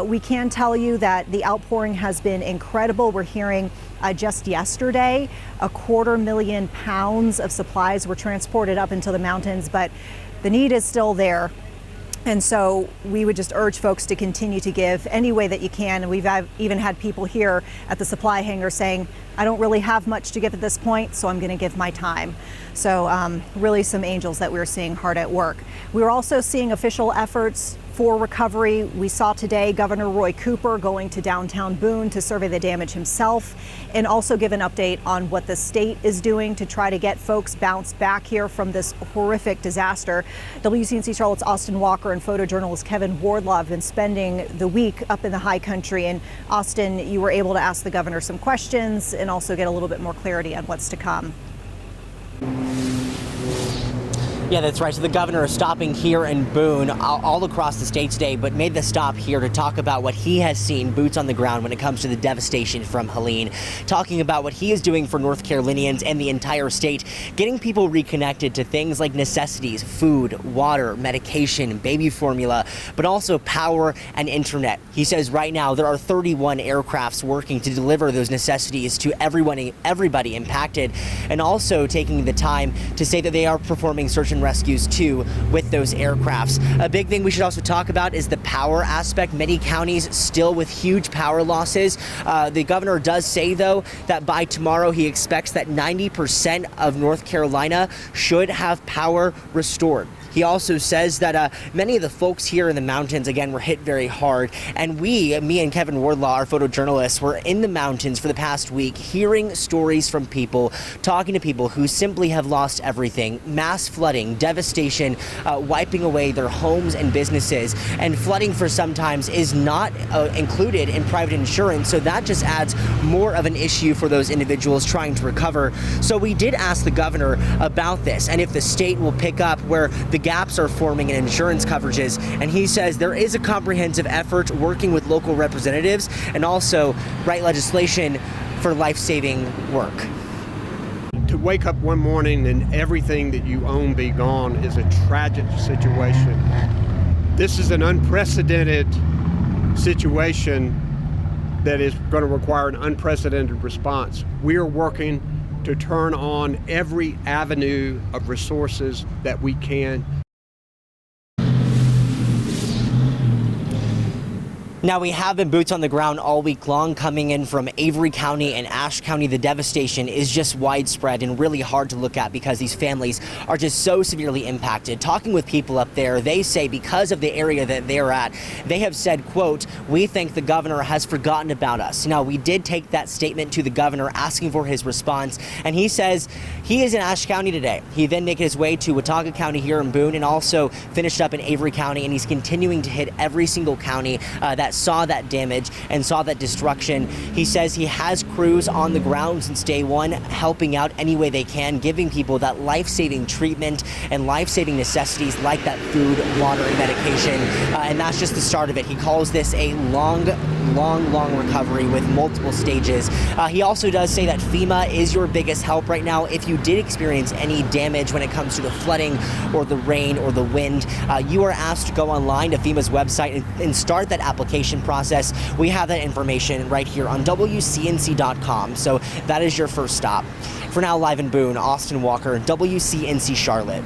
We can tell you that the outpouring has been incredible. We're hearing just yesterday, 250,000 pounds of supplies were transported up into the mountains, but the need is still there. And so we would just urge folks to continue to give any way that you can. And we've even had people here at the supply hangar saying, I don't really have much to give at this point, so I'm going to give my time. So really some angels that we're seeing hard at work. We're also seeing official efforts for recovery. We saw today Governor Roy Cooper going to downtown Boone to survey the damage himself and also give an update on what the state is doing to try to get folks bounced back here from this horrific disaster. WCNC Charlotte's Austin Walker and photojournalist Kevin Wardlaw have been spending the week up in the high country. And Austin, you were able to ask the governor some questions and also get a little bit more clarity on what's to come. Yeah, that's right. So the governor is stopping here in Boone all across the state today, but made the stop here to talk about what he has seen boots on the ground when it comes to the devastation from Helene, talking about what he is doing for North Carolinians and the entire state, getting people reconnected to things like necessities, food, water, medication, baby formula, but also power and internet. He says right now there are 31 aircrafts working to deliver those necessities to everybody impacted, and also taking the time to say that they are performing search and rescues too with those aircrafts. A big thing we should also talk about is the power aspect. Many counties still with huge power losses. The governor does say though that by tomorrow he expects that 90% of North Carolina should have power restored. He also says that many of the folks here in the mountains, again, were hit very hard. And me and Kevin Wardlaw, our photojournalists, were in the mountains for the past week, hearing stories from people, talking to people who simply have lost everything. Mass flooding, devastation, wiping away their homes and businesses. And flooding for sometimes is not included in private insurance. So that just adds more of an issue for those individuals trying to recover. So we did ask the governor about this and if the state will pick up where the gaps are forming in insurance coverages, and he says there is a comprehensive effort working with local representatives and also write legislation for life-saving work. To wake up one morning and everything that you own be gone is a tragic situation. This is an unprecedented situation that is going to require an unprecedented response. We are working to turn on every avenue of resources that we can. Now, we have been boots on the ground all week long coming in from Avery County and Ashe County. The devastation is just widespread and really hard to look at because these families are just so severely impacted. Talking with people up there, they say because of the area that they're at, they have said, quote, we think the governor has forgotten about us. Now, we did take that statement to the governor asking for his response, and he says he is in Ashe County today. He then made his way to Watauga County here in Boone and also finished up in Avery County, and he's continuing to hit every single county that saw that damage and saw that destruction. He says he has crews on the ground since day one, helping out any way they can, giving people that life-saving treatment and life-saving necessities like that food, water, and medication. And that's just the start of it. He calls this a long recovery with multiple stages. He also does say that FEMA is your biggest help right now. If you did experience any damage when it comes to the flooding or the rain or the wind, you are asked to go online to FEMA's website and start that application process. We have that information right here on WCNC.com. So that is your first stop. For now, live in Boone, Austin Walker, WCNC Charlotte.